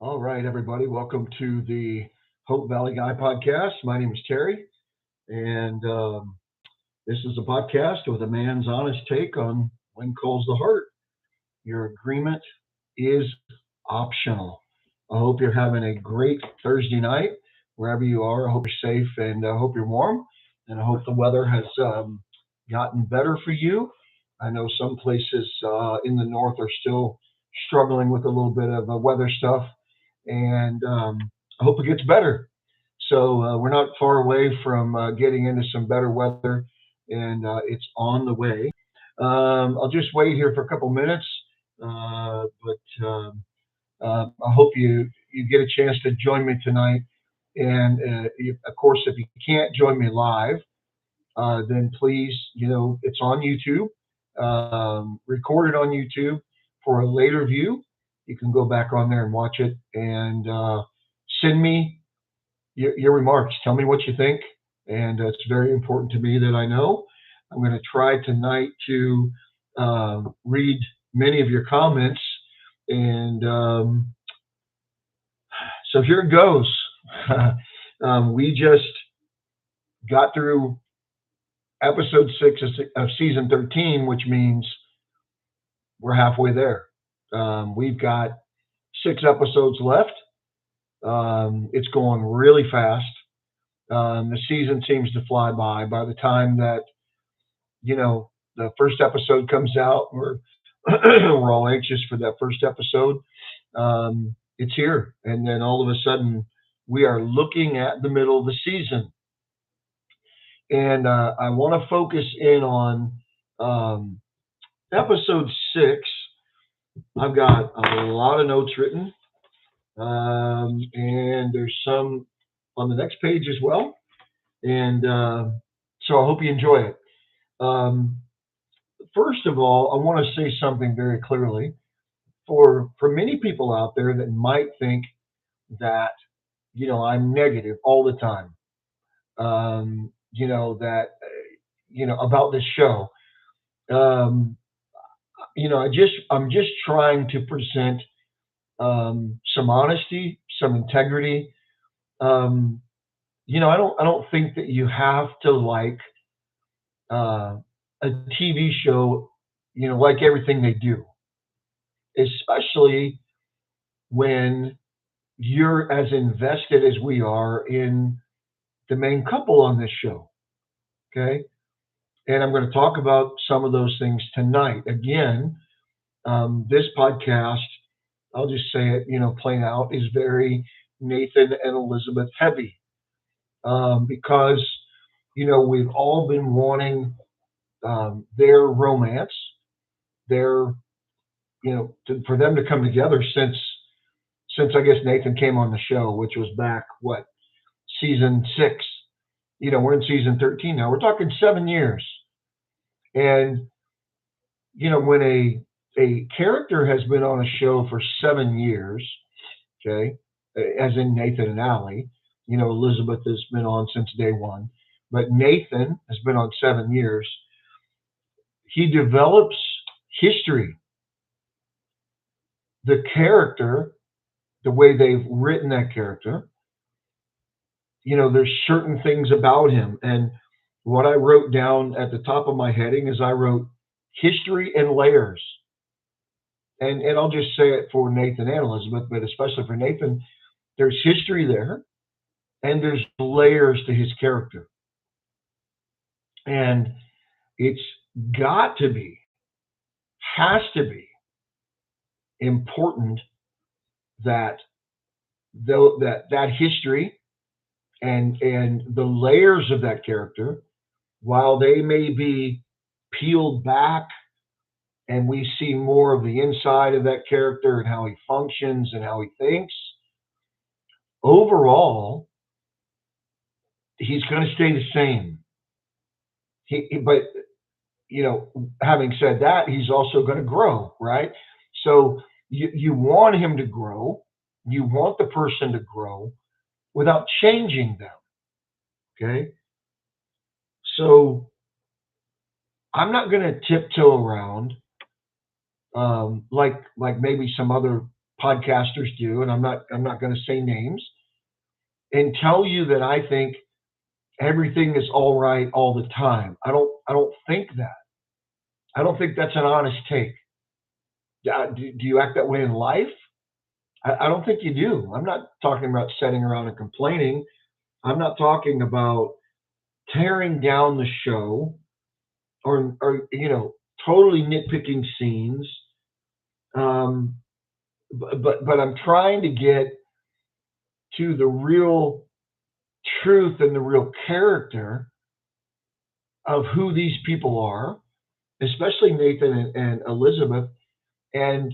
All right, everybody. Welcome to the Hope Valley Guy podcast. My name is Terry, and this is a podcast with a man's honest take on when calls the heart. Your agreement is optional. I hope you're having a great Thursday night wherever you are. I hope you're safe and I hope you're warm, and I hope the weather has gotten better for you. I know some places in the north are still struggling with a little bit of weather stuff, and I hope it gets better. So we're not far away from getting into some better weather, and it's on the way. I'll just wait here for a couple minutes, but I hope you get a chance to join me tonight. And of course, if you can't join me live, then please, it's on YouTube, recorded on YouTube for a later view. You can go back on there and watch it and send me your remarks. Tell me what you think. And it's very important to me that I know. I'm going to try tonight to read many of your comments. And so here it goes. We just got through episode 6 of season 13, which means we're halfway there. We've got 6 episodes left. It's going really fast. The season seems to fly by. By the time that the first episode comes out, we're all anxious for that first episode. It's here, and then all of a sudden, we are looking at the middle of the season. And I want to focus in on episode 6. I've got a lot of notes written, and there's some on the next page as well. And so I hope you enjoy it. First of all, I want to say something very clearly. For many people out there that might think that, I'm negative all the time, that, about this show. Um, I'm just trying to present some honesty, some integrity. Um, I don't think that you have to like uh, a TV show, like everything they do, especially when you're as invested as we are in the main couple on this show. Okay. And I'm going to talk about some of those things tonight. Again, this podcast, I'll just say it, plain out, is very Nathan and Elizabeth heavy, because, we've all been wanting their romance, their, for them to come together since I guess Nathan came on the show, which was back, season 6. We're in season 13 now. We're talking 7 years. And, when a character has been on a show for 7 years, okay, as in Nathan and Allie, Elizabeth has been on since day one, but Nathan has been on 7 years. He develops history. The character, the way they've written that character, there's certain things about him. And what I wrote down at the top of my heading is I wrote history and layers. And I'll just say it for Nathan and Elizabeth, but especially for Nathan, there's history there and there's layers to his character. And it's got to be, has to be important that that history and the layers of that character, while they may be peeled back and we see more of the inside of that character and how he functions and how he thinks, overall, he's going to stay the same. But, having said that, he's also going to grow, right? So you want him to grow. You want the person to grow without changing them, okay? So I'm not going to tiptoe around like maybe some other podcasters do, and I'm not going to say names, and tell you that I think everything is all right all the time. I don't think that. I don't think that's an honest take. Do you act that way in life? I don't think you do. I'm not talking about sitting around and complaining. I'm not talking about tearing down the show or totally nitpicking scenes. Um, but I'm trying to get to the real truth and the real character of who these people are, especially Nathan and Elizabeth, and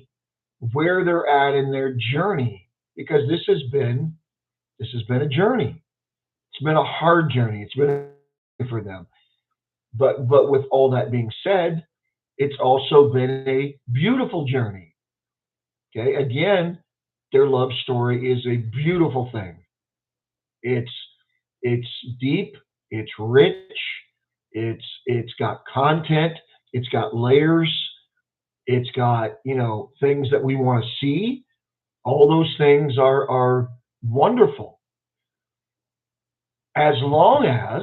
where they're at in their journey. Because this has been a journey. It's been a hard journey. It's been for them. But with all that being said, it's also been a beautiful journey. Okay, again, their love story is a beautiful thing. It's it's deep, it's rich, it's got content, it's got layers, it's got things that we want to see. All those things are wonderful as long as,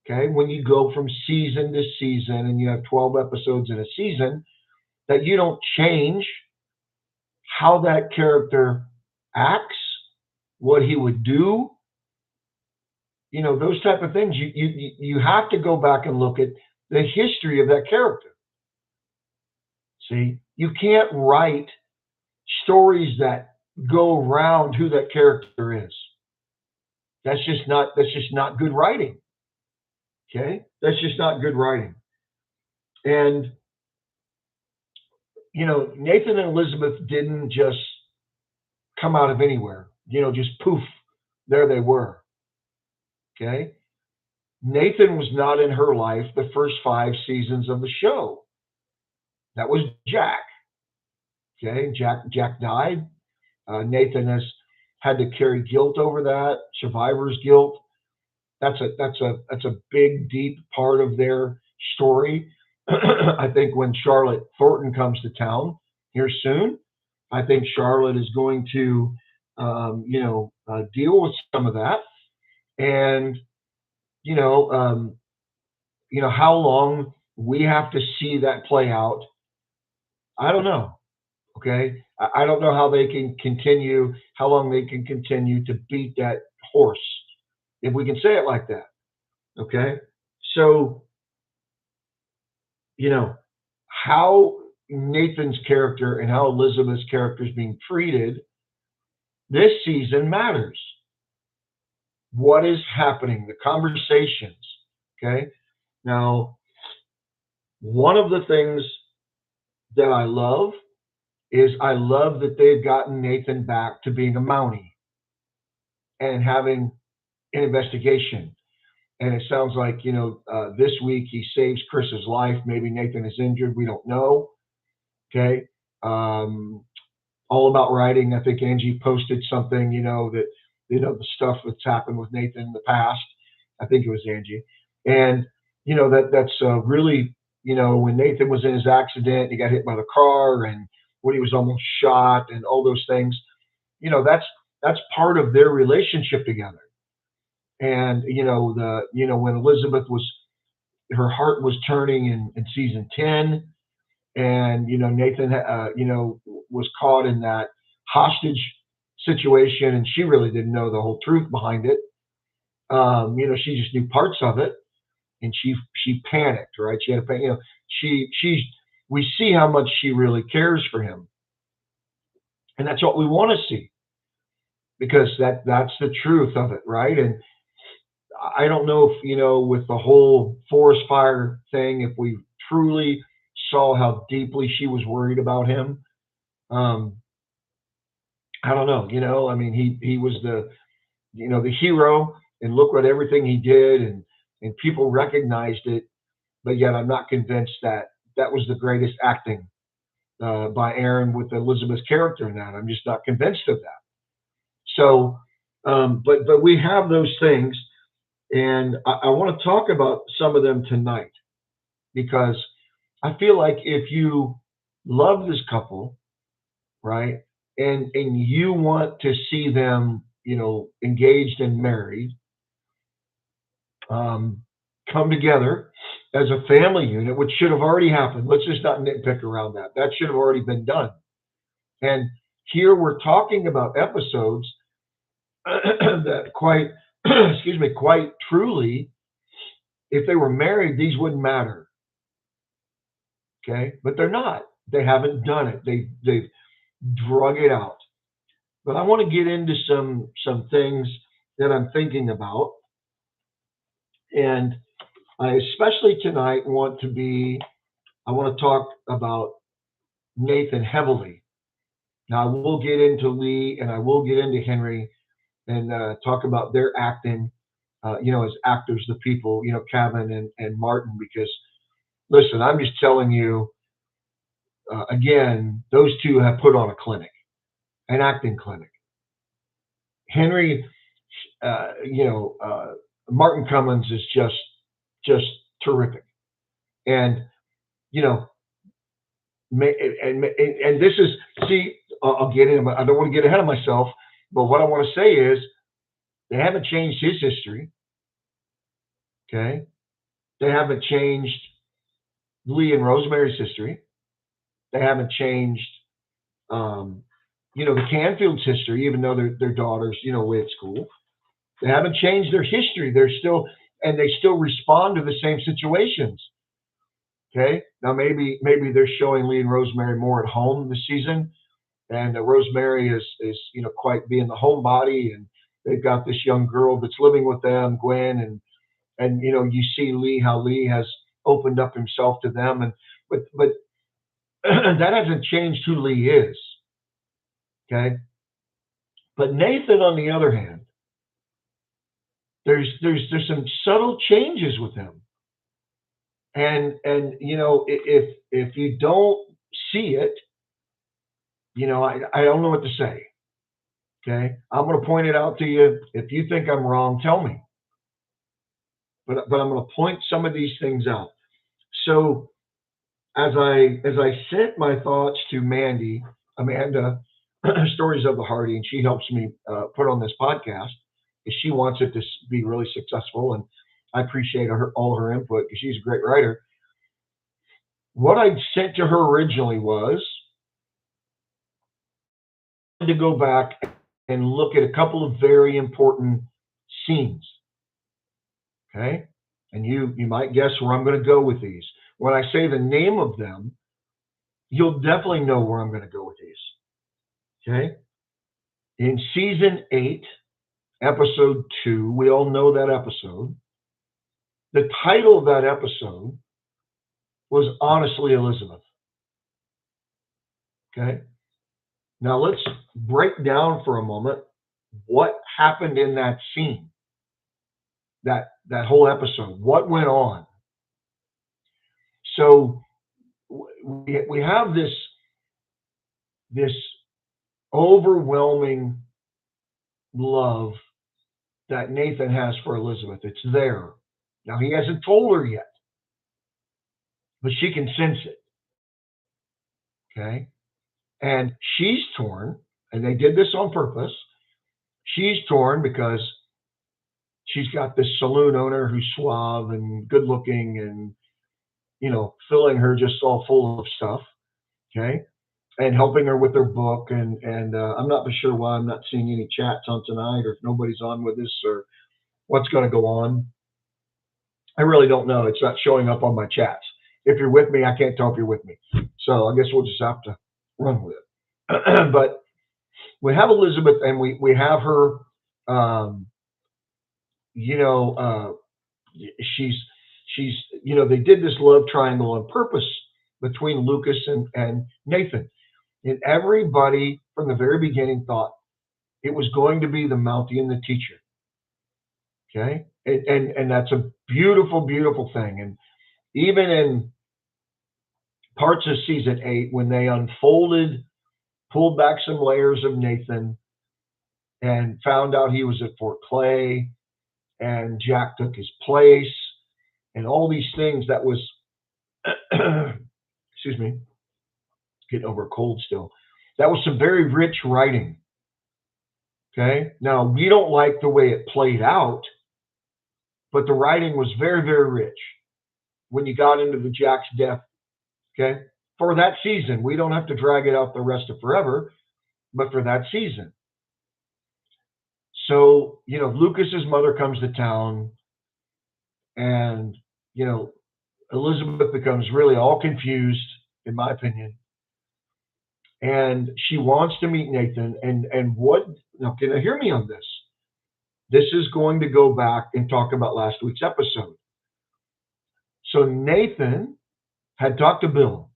okay, when you go from season to season and you have 12 episodes in a season, that you don't change how that character acts, what he would do, those type of things. You have to go back and look at the history of that character. See, you can't write stories that go around who that character is. That's just not good writing. Okay, that's just not good writing. And Nathan and Elizabeth didn't just come out of anywhere. Just poof, there they were. Okay, Nathan was not in her life the first 5 seasons of the show. That was Jack. Okay, Jack died. Nathan has had to carry guilt over that, survivor's guilt. That's a big, deep part of their story. I think when Charlotte Thornton comes to town here soon, I think Charlotte is going to, deal with some of that. And you know, um, how long we have to see that play out. I don't know. Okay, I don't know how they can continue, how long they can continue to beat that horse, if we can say it like that. Okay, so you know how Nathan's character and how Elizabeth's character is being treated this season matters. What is happening? The conversations. Okay, now one of the things that I love that they've gotten Nathan back to being a Mountie and having an investigation. And it sounds like, this week he saves Chris's life. Maybe Nathan is injured. We don't know. Okay. Um, all about writing. I think Angie posted something, that, the stuff that's happened with Nathan in the past. I think it was Angie. And, that's really, when Nathan was in his accident, he got hit by the car and when he was almost shot and all those things, that's part of their relationship together. And when Elizabeth was, her heart was turning in season 10, and Nathan was caught in that hostage situation, and she really didn't know the whole truth behind it. She just knew parts of it, and she panicked, right? She had a she's we see how much she really cares for him, and that's what we want to see, because that's the truth of it, right? And I don't know if, with the whole forest fire thing, if we truly saw how deeply she was worried about him. Um, I don't know, I mean, he was the hero, and look what everything he did, and people recognized it, but yet I'm not convinced that that was the greatest acting by Aaron with Elizabeth's character in that. I'm just not convinced of that. So, but we have those things, and I want to talk about some of them tonight, because I feel like if you love this couple, right, and you want to see them, engaged and married, um, come together as a family unit, which should have already happened. Let's just not nitpick around that. That should have already been done. And here we're talking about episodes that quite, excuse me, quite truly, if they were married, these wouldn't matter. Okay, but they're not. They haven't done it. They've drug it out. But I want to get into some things that I'm thinking about, and I especially tonight I want to talk about Nathan heavily. Now I will get into Lee and I will get into Henry and talk about their acting, as actors, the people, Kevin and Martin, because listen, I'm just telling you, again, those two have put on a clinic, an acting clinic. Henry, uh, you know, uh, Martin Cummins is just terrific, and you know, and this is see, I'll get in. I don't want to get ahead of myself, but what I want to say is they haven't changed his history. Okay, they haven't changed Lee and Rosemary's history. They haven't changed, um, the Canfield's history, even though their daughters, away at school. They haven't changed their history. They still respond to the same situations. Okay, now maybe they're showing Lee and Rosemary more at home this season, and Rosemary is quite being the homebody, and they've got this young girl that's living with them, Gwen, and you see Lee, how Lee has opened up himself to them, and but that hasn't changed who Lee is. Okay, but Nathan, on the other hand, there's some subtle changes with him, and if you don't see it, I don't know what to say. Okay, I'm going to point it out to you. If you think I'm wrong, tell me. But I'm going to point some of these things out. So as I sent my thoughts to Amanda, Stories of the Hardy, and she helps me put on this podcast because she wants it to be really successful, and I appreciate all her input because she's a great writer. What I sent to her originally was to go back and look at a couple of very important scenes. Okay, and you might guess where I'm going to go with these. When I say the name of them, you'll definitely know where I'm going to go with these. Okay, in season 8, episode 2, we all know that episode. The title of that episode was Honestly Elizabeth. Okay, now let's break down for a moment what happened in that scene, that whole episode. What went on? So we have this overwhelming love that Nathan has for Elizabeth. It's there. Now he hasn't told her yet, but she can sense it. Okay, and she's torn, and they did this on purpose. She's torn because she's got this saloon owner who's suave and good looking and filling her just all full of stuff. Okay, and helping her with her book, and I'm not sure why I'm not seeing any chats on tonight, or if nobody's on with us, or what's going to go on. I really don't know. It's not showing up on my chats. If you're with me, I can't tell if you're with me. So I guess we'll just have to run with it. But we have Elizabeth, and we have her. Um, you know, uh, she's they did this love triangle on purpose between Lucas and Nathan, and everybody from the very beginning thought it was going to be the Mountie and the teacher. Okay, and that's a beautiful, beautiful thing. And even in parts of season 8, when they unfolded, pulled back some layers of Nathan, and found out he was at Fort Clay, and Jack took his place, and all these things, that was, excuse me, getting over a cold still. That was some very rich writing. Okay. Now, we don't like the way it played out, but the writing was very, very rich when you got into the Jack's death. Okay. For that season, we don't have to drag it out the rest of forever, but for that season. So, Lucas's mother comes to town, and, Elizabeth becomes really all confused, in my opinion. And she wants to meet Nathan. And what, now, can you hear me on this? This is going to go back and talk about last week's episode. So Nathan had talked to Bill,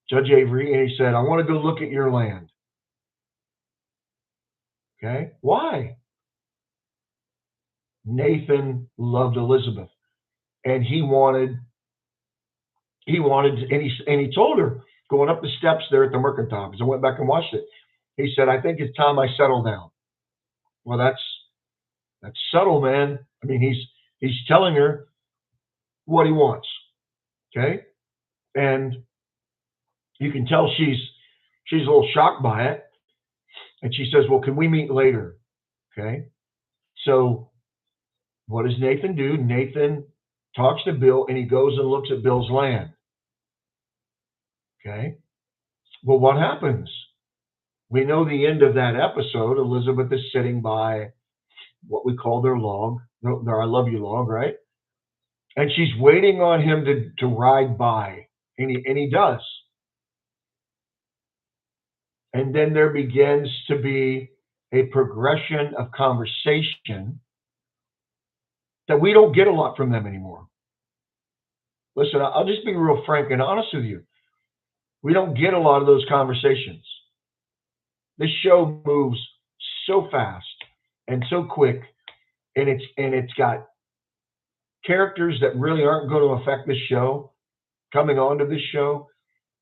Judge Avery, and he said, I want to go look at your land. Okay. Why? Nathan loved Elizabeth, and he wanted, and he told her going up the steps there at the Mercantile, because I went back and watched it. He said, I think it's time I settle down. Well, that's subtle, man. I mean, he's telling her what he wants. Okay. And you can tell she's a little shocked by it. And she says, well, can we meet later? Okay. So what does Nathan do? Nathan talks to Bill, and he goes and looks at Bill's land. Okay. Well, what happens? We know the end of that episode. Elizabeth is sitting by what we call their log, their I love you log, right? And she's waiting on him to ride by, and he does. And then there begins to be a progression of conversation that we don't get a lot from them anymore. Listen, I'll just be real frank and honest with you. We don't get a lot of those conversations. This show moves so fast and so quick, and it's got characters that really aren't going to affect this show coming onto this show,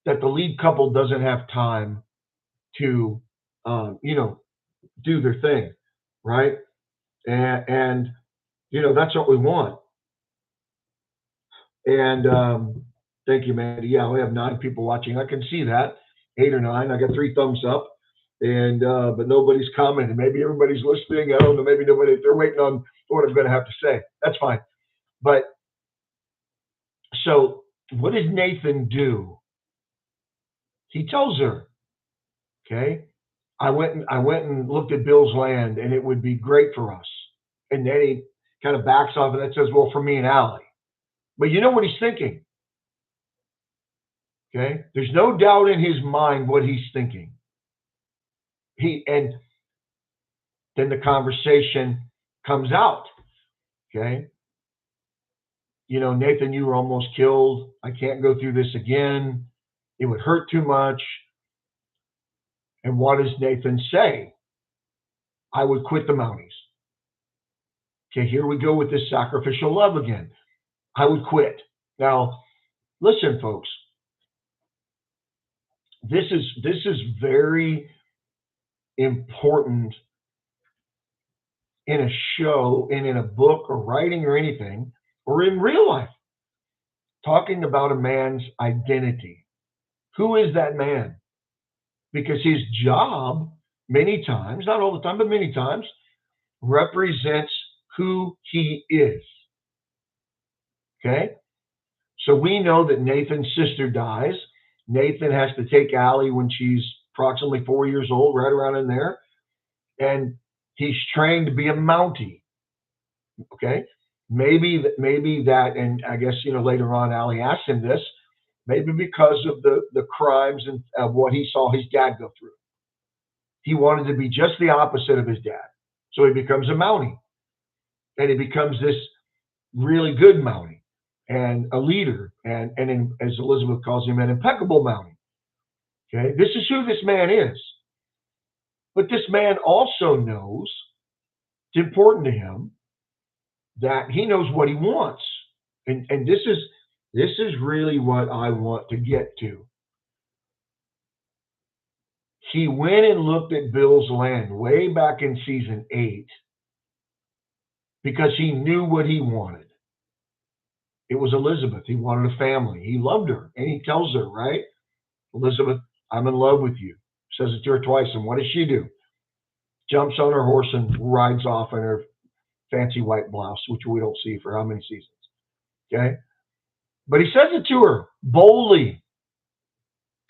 that the lead couple doesn't have time to, do their thing, right? And that's what we want. And thank you, Mandy. Yeah, we have 9 people watching. I can see that, 8 or 9. I got 3 thumbs up, and but nobody's commenting. Maybe everybody's listening. I don't know. Maybe nobody. They're waiting on what I'm going to have to say. That's fine. But so, what does Nathan do? He tells her, okay, I went and looked at Bill's land, and it would be great for us. And then he kind of backs off and says, well, for me and Allie. But you know what he's thinking? Okay, there's no doubt in his mind what he's thinking. And then the conversation comes out. Okay, Nathan, you were almost killed. I can't go through this again. It would hurt too much. And what does Nathan say? I would quit the Mounties. Okay, here we go with this sacrificial love again. I would quit. Now, listen, folks. This is very important in a show and in a book or writing or anything, or in real life. Talking about a man's identity. Who is that man? Because his job, many times, not all the time, but many times, represents who he is. Okay? So we know that Nathan's sister dies. Nathan has to take Allie when she's approximately 4 years old, right around in there. And he's trained to be a Mountie. Okay? Maybe that, and I guess, later on, Allie asked him this, maybe because of the crimes and of what he saw his dad go through. He wanted to be just the opposite of his dad. So he becomes a Mountie. And he becomes this really good Mountie and a leader, and as Elizabeth calls him, an impeccable Mountie. Okay, this is who this man is. But this man also knows, it's important to him, that he knows what he wants. And this is really what I want to get to. He went and looked at Bill's land way back in season 8 because he knew what he wanted. It was Elizabeth. He wanted a family. He loved her. And he tells her, right? Elizabeth, I'm in love with you. Says it to her twice. And what does she do? Jumps on her horse and rides off in her fancy white blouse, which we don't see for how many seasons. Okay. But he says it to her boldly.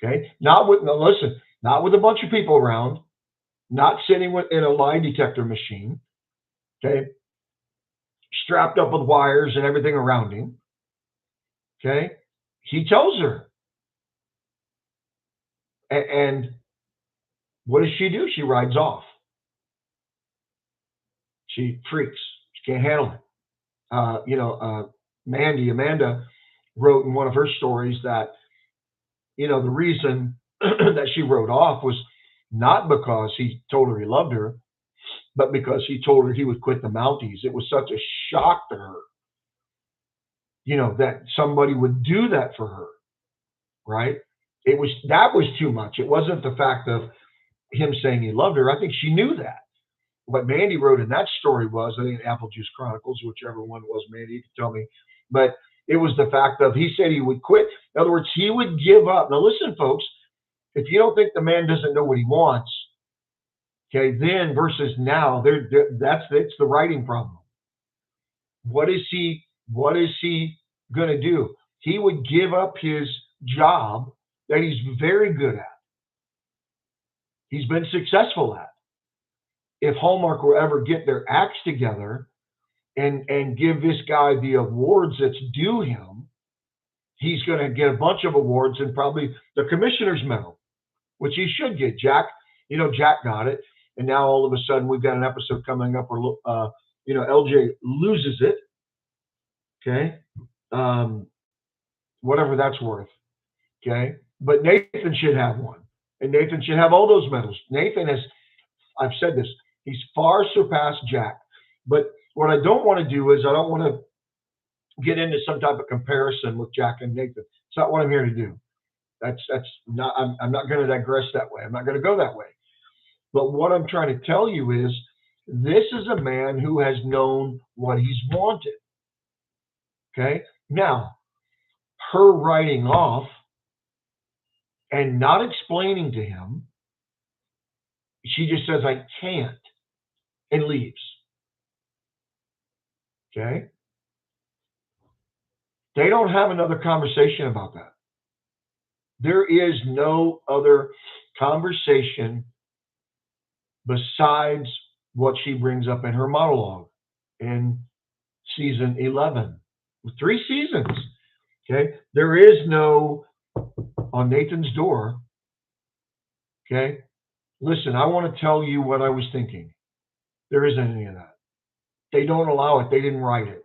Okay. Not with, no, listen, not with a bunch of people around, not sitting in a lie detector machine. Okay. Strapped up with wires and everything around him. Okay. He tells her. And what does she do? She rides off. She freaks. She can't handle it. Amanda wrote in one of her stories that, the reason that she wrote off was not because he told her he loved her, but because he told her he would quit the Mounties. It was such a shock to her, that somebody would do that for her, right? That was too much. It wasn't the fact of him saying he loved her. I think she knew that. What Mandy wrote in that story was, I think, Apple Juice Chronicles, whichever one was, Mandy, you can tell me. But it was the fact of he said he would quit. In other words, he would give up. Now, listen, folks, if you don't think the man doesn't know what he wants, okay, then versus now, it's the writing problem. What is he going to do? He would give up his job that he's very good at. He's been successful at. If Hallmark will ever get their acts together and give this guy the awards that's due him, he's going to get a bunch of awards and probably the commissioner's medal, which he should get. Jack got it. And now all of a sudden we've got an episode coming up where, LJ loses it. Okay. Whatever that's worth. Okay. But Nathan should have one. And Nathan should have all those medals. Nathan has, I've said this, he's far surpassed Jack. But what I don't want to do is I don't want to get into some type of comparison with Jack and Nathan. It's not what I'm here to do. That's not, I'm not going to digress that way. I'm not going to go that way. But what I'm trying to tell you is this is a man who has known what he's wanted. Okay. Now, her writing off and not explaining to him, she just says, I can't, and leaves. Okay. They don't have another conversation about that. There is no other conversation besides what she brings up in her monologue in season 11. 3 seasons. Okay. There is no on Nathan's door. Okay. Listen, I want to tell you what I was thinking. There isn't any of that. They don't allow it. They didn't write it.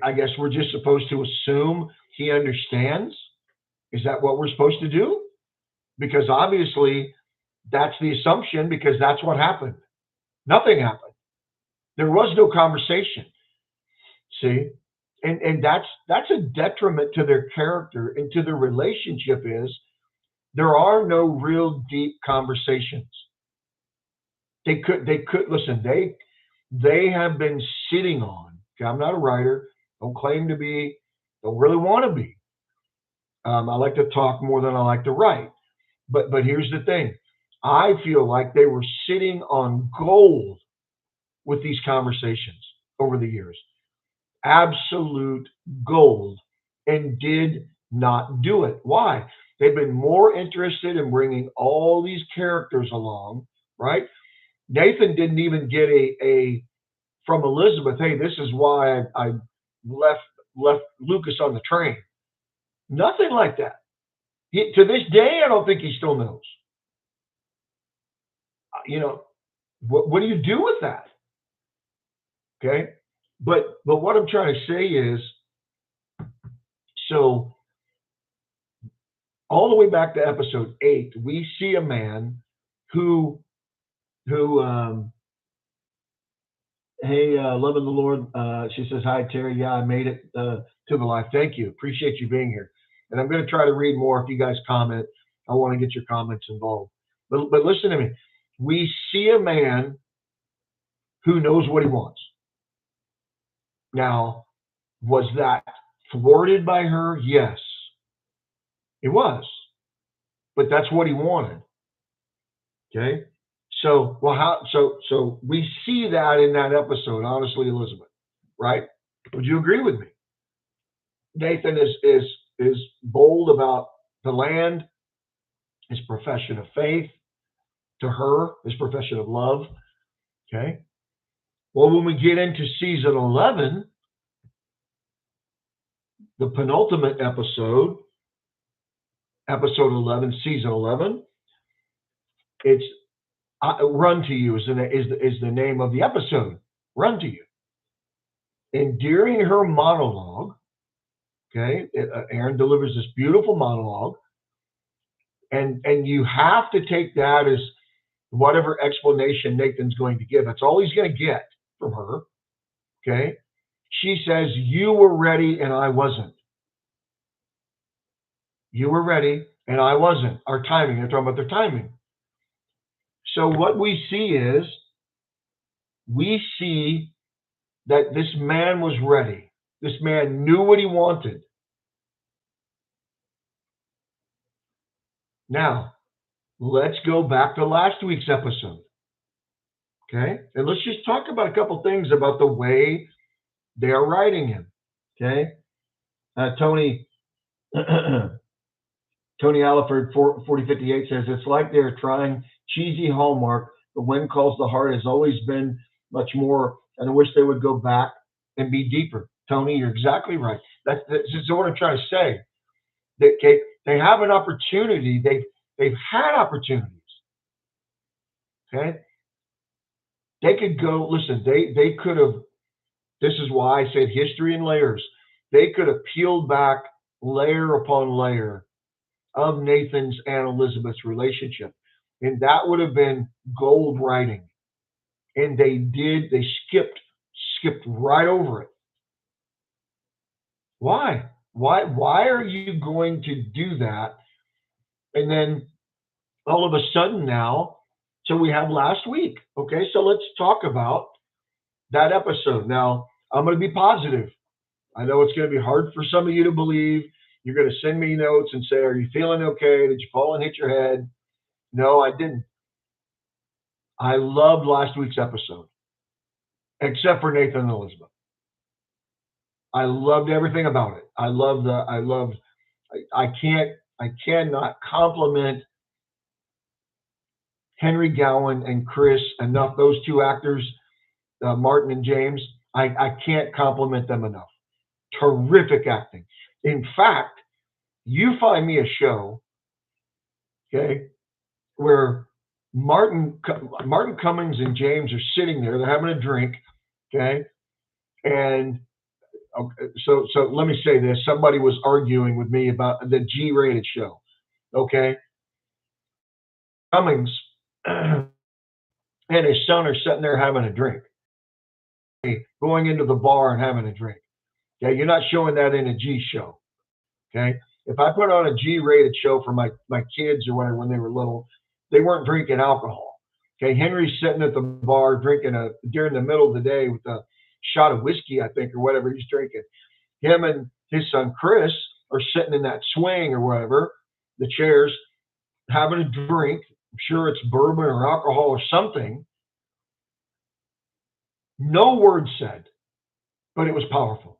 I guess we're just supposed to assume he understands. Is that what we're supposed to do? Because obviously that's the assumption, because that's what happened. Nothing happened. There was no conversation. See? And that's a detriment to their character and to their relationship. Is there are no real deep conversations. They could listen, they have been sitting on, okay, I'm not a writer, don't claim to be, don't really want to be. I like to talk more than I like to write. But here's the thing. I feel like they were sitting on gold with these conversations over the years. Absolute gold, and did not do it. Why? They've been more interested in bringing all these characters along, right? Nathan didn't even get a from Elizabeth, hey, this is why I left Lucas on the train. Nothing like that. To this day, I don't think he still knows. What do you do with that? Okay. But what I'm trying to say is, so all the way back to episode 8, we see a man who hey, loving the Lord. She says, hi, Terry. Yeah, I made it to the live. Thank you. Appreciate you being here. And I'm going to try to read more if you guys comment. I want to get your comments involved. But listen to me. We see a man who knows what he wants. Now, was that thwarted by her? Yes, it was. but that's what he wanted. Okay. So, well, so we see that in that episode, honestly, Elizabeth, right? Would you agree with me? Nathan is bold about the land, his profession of faith to her, his profession of love. Okay. Well, when we get into season 11, the penultimate episode, episode 11, season 11, it's Run to You is the name of the episode. Run to You. And during her monologue, okay, Aaron delivers this beautiful monologue, and you have to take that as whatever explanation Nathan's going to give. That's all he's going to get from her. Okay. She says, "You were ready and I wasn't. You were ready and I wasn't." Our timing. They're talking about their timing. So what we see that this man was ready. This man knew what he wanted. Now, let's go back to last week's episode. Okay? And let's just talk about a couple things about the way they are writing him. Okay? Tony Alliford 4058 says, "It's like they're trying cheesy Hallmark. The wind calls the heart has always been much more, and I wish they would go back and be deeper." Tony, you're exactly right. That's what I'm trying to say. They have an opportunity. They've had opportunities. Okay? They could go, listen, they could have, this is why I said history in layers. They could have peeled back layer upon layer of Nathan's and Elizabeth's relationship. And that would have been gold writing. And they skipped right over it. Why? Why are you going to do that? And then all of a sudden now, so we have last week. Okay, so let's talk about that episode. Now, I'm going to be positive. I know it's going to be hard for some of you to believe. You're going to send me notes and say, "Are you feeling okay? Did you fall and hit your head?" No, I didn't. I loved last week's episode, except for Nathan and Elizabeth. I loved everything about it. I cannot compliment Henry Gowan and Chris enough. Those two actors, Martin and James, I can't compliment them enough. Terrific acting. In fact, you find me a show, okay, where Martin Cummings and James are sitting there. They're having a drink, okay, and so let me say this. Somebody was arguing with me about the G-rated show, okay. Cummings and his son are sitting there having a drink, going into the bar and having a drink. Okay, you're not showing that in a G show. Okay, if I put on a G-rated show for my kids or whatever when they were little, they weren't drinking alcohol. Okay, Henry's sitting at the bar drinking during the middle of the day with a shot of whiskey, I think, or whatever he's drinking. Him and his son Chris are sitting in that swing or whatever, the chairs, having a drink. I'm sure it's bourbon or alcohol or something. No word said, but it was powerful.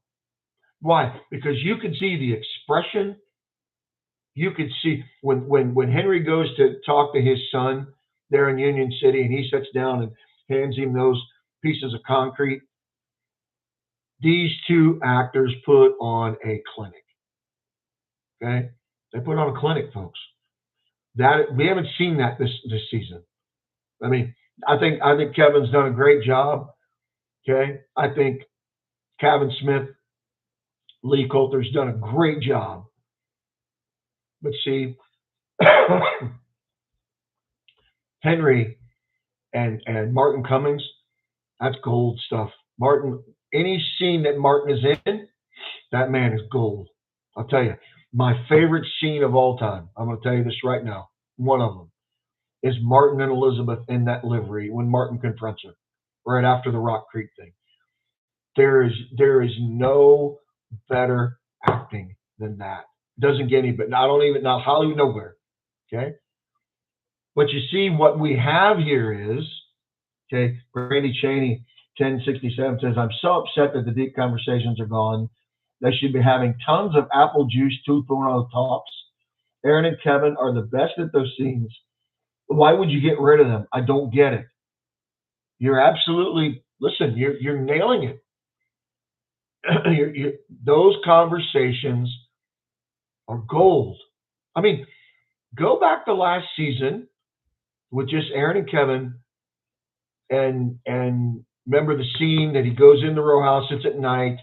Why? Because you could see the expression. You could see when Henry goes to talk to his son there in Union City, and he sits down and hands him those pieces of concrete. These two actors put on a clinic. Okay, they put on a clinic, folks. That we haven't seen that this season. I mean, I think Kevin's done a great job. Okay, I think Kevin Smith, Lee Coulter's done a great job. But see, Henry and Martin Cummings, that's gold stuff. Martin, any scene that Martin is in, that man is gold. I'll tell you, my favorite scene of all time, I'm going to tell you this right now, one of them, is Martin and Elizabeth in that livery when Martin confronts her right after the Rock Creek thing. There is no better acting than that. Doesn't get any, but not Hollywood nowhere. Okay. But you see, what we have here is, okay, Brandy Cheney, 1067 says, I'm so upset that the deep conversations are gone. They should be having tons of apple juice 2.0 talks. Aaron and Kevin are the best at those scenes. Why would you get rid of them? I don't get it. You're absolutely, listen, you're nailing it. Those conversations are gold. I mean, go back to last season with just Aaron and Kevin, and remember the scene that he goes in the row house, it's at night,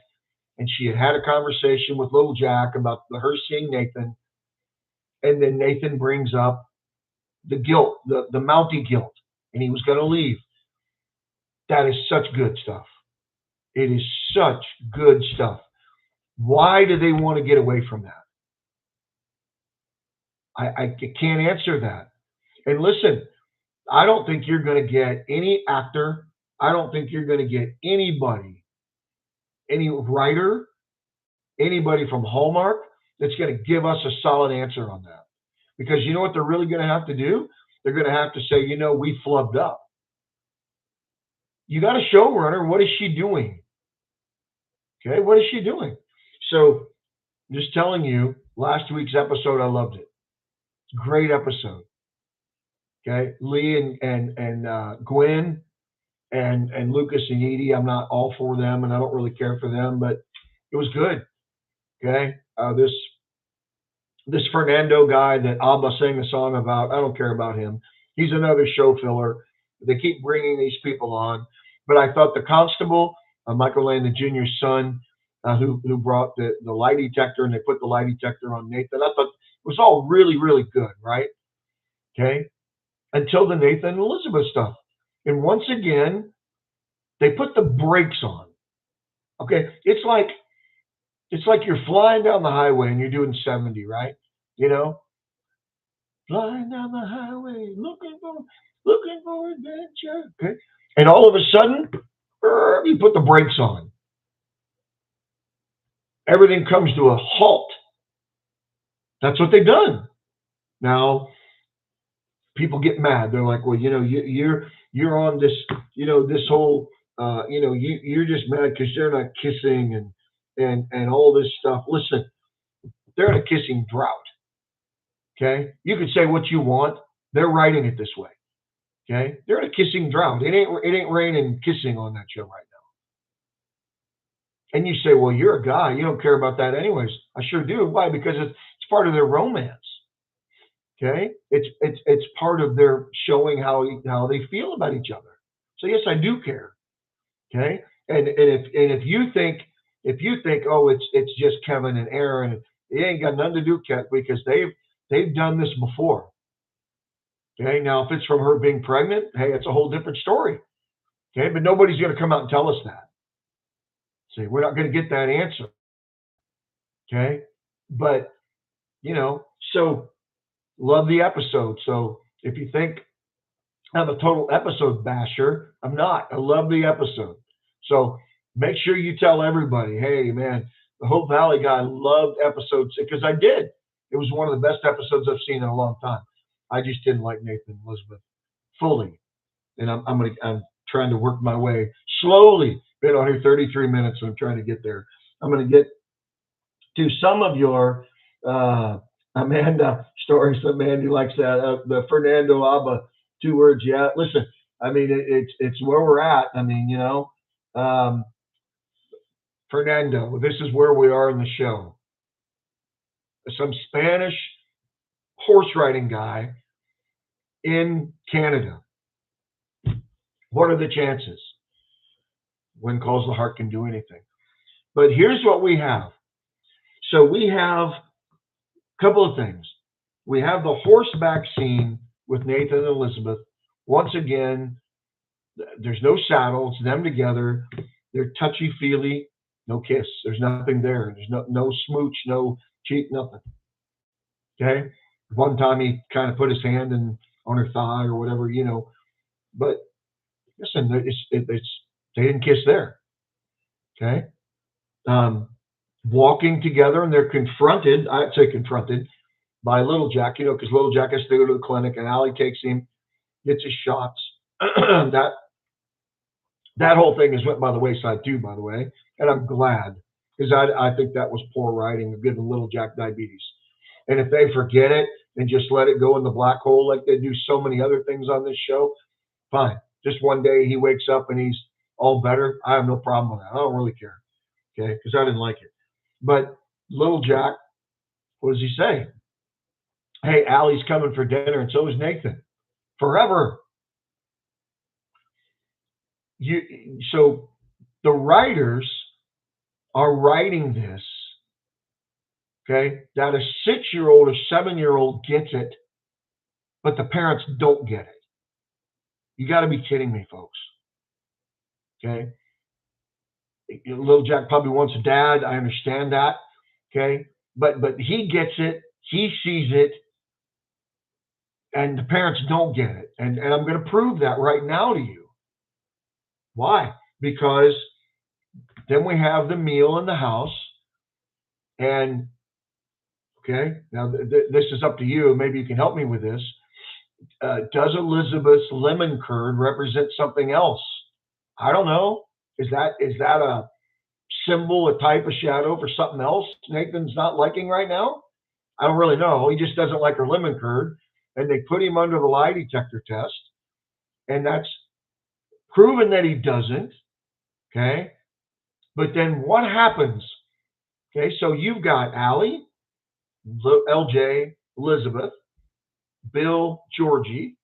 and she had a conversation with little Jack about her seeing Nathan, and then Nathan brings up the guilt, the Mountie guilt, and he was going to leave. That is such good stuff. It is such good stuff. Why do they want to get away from that? I can't answer that. And listen, I don't think you're going to get any actor. I don't think you're going to get anybody, any writer, anybody from Hallmark that's going to give us a solid answer on that. Because you know what they're really going to have to do? They're going to have to say, we flubbed up. You got a showrunner. What is she doing? Okay, what is she doing? So, just telling you, last week's episode, I loved it. Great episode. Okay, Lee and Gwen and Lucas and Edie. I'm not all for them, and I don't really care for them, but it was good. Okay, this Fernando guy that Abba sang a song about, I don't care about him. He's another show filler. They keep bringing these people on, but I thought the constable, Michael Landon Jr.'s son, who brought the lie detector, and they put the lie detector on Nathan. I thought it was all really, really good, right? Okay, until the Nathan and Elizabeth stuff, and once again, they put the brakes on. Okay, it's like you're flying down the highway and you're doing 70, right? Flying down the highway, looking for adventure. Okay, and all of a sudden, you put the brakes on. Everything comes to a halt. That's what they've done. Now, people get mad. They're like, well, you're on this, this whole, you're just mad because they're not kissing and all this stuff. Listen, they're in a kissing drought. Okay, you can say what you want. They're writing it this way. Okay, they're in a kissing drought. It ain't raining kissing on that show right now. And you say, well, you're a guy. You don't care about that anyways. I sure do. Why? Because it's part of their romance. Okay, it's part of their showing how they feel about each other. So yes, I do care. Okay, and if you think oh it's just Kevin and Aaron, it ain't got nothing to do with Kevin because they've done this before. Okay, now if it's from her being pregnant, hey, it's a whole different story. Okay, but nobody's going to come out and tell us that. See, we're not going to get that answer. Okay, but so love the episode. So if you think I'm a total episode basher, I'm not. I love the episode. So make sure you tell everybody, hey man, the Hope Valley guy loved episode 6 because I did. It was one of the best episodes I've seen in a long time. I just didn't like Nathan and Elizabeth fully, and I'm trying to work my way slowly. Been on here 33 minutes, so I'm trying to get there. I'm going to get to some of your Amanda stories. Amanda likes that. The Fernando Abba 2 words. Yeah, listen. I mean, it's where we're at. I mean, Fernando. This is where we are in the show. Some Spanish horse riding guy in Canada. What are the chances? When calls the heart can do anything. But here's what we have. So we have a couple of things. We have the horseback scene with Nathan and Elizabeth. Once again, there's no saddle. It's them together. They're touchy-feely. No kiss. There's nothing there. There's no smooch, no cheat, nothing. Okay? One time he kind of put his hand on her thigh or whatever, But listen, they didn't kiss there. Okay? Walking together, and they're confronted. I'd say confronted by Little Jack, because Little Jack has to go to the clinic, and Allie takes him, gets his shots. that that whole thing has went by the wayside too, by the way, and I'm glad, because I think that was poor writing of giving Little Jack diabetes. And if they forget it and just let it go in the black hole like they do so many other things on this show, fine. Just one day he wakes up and he's all better. I have no problem with that. I don't really care, okay, because I didn't like it. But Little Jack, what does he say? Hey, Allie's coming for dinner, and so is Nathan. Forever. So the writers are writing this, okay, that a 6-year-old or 7-year-old gets it, but the parents don't get it. You got to be kidding me, folks. Okay. Little Jack probably wants a dad. I understand that. Okay. But he gets it. He sees it. And the parents don't get it. And I'm going to prove that right now to you. Why? Because then we have the meal in the house. And, okay, now this is up to you. Maybe you can help me with this. Does Elizabeth's lemon curd represent something else? I don't know. Is that a symbol, a type, a shadow for something else Nathan's not liking right now? I don't really know. He just doesn't like her lemon curd. And they put him under the lie detector test. And that's proven that he doesn't. Okay. But then what happens? Okay. So you've got Allie, LJ, Elizabeth, Bill, Georgie.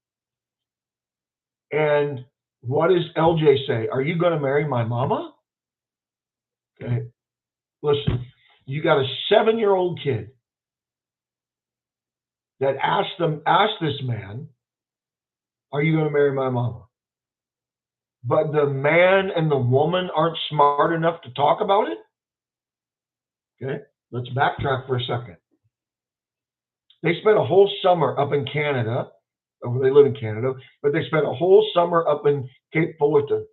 And what does LJ say? Are you going to marry my mama? Okay. Listen, you got a 7-year-old kid that asked this man, are you going to marry my mama? But the man and the woman aren't smart enough to talk about it? Okay, let's backtrack for a second. They spent a whole summer up in Canada. They live in Canada, but they spent a whole summer up in Cape Fullerton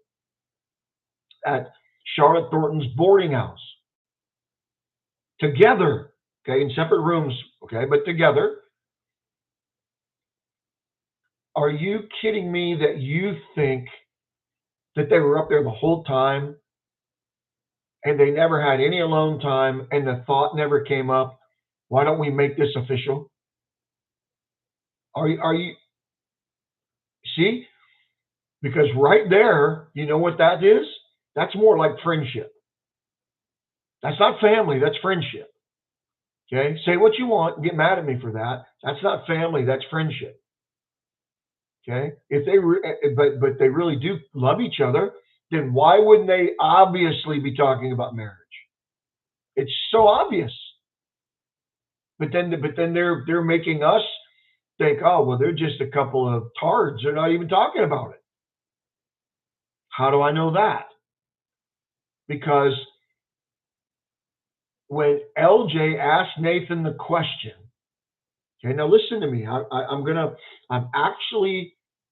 at Charlotte Thornton's boarding house. Together, okay, in separate rooms, okay, but together. Are you kidding me that you think that they were up there the whole time and they never had any alone time and the thought never came up, why don't we make this official? Are you see? Because right there, you know what that is? That's more like friendship. That's not family, that's friendship. Okay? Say what you want, get mad at me for that. That's not family, that's friendship. Okay? If they but they really do love each other, then why wouldn't they obviously be talking about marriage? It's so obvious. But then they're making us think, oh, well, they're just a couple of tards. They're not even talking about it. How do I know that? Because when LJ asked Nathan the question, okay, now listen to me.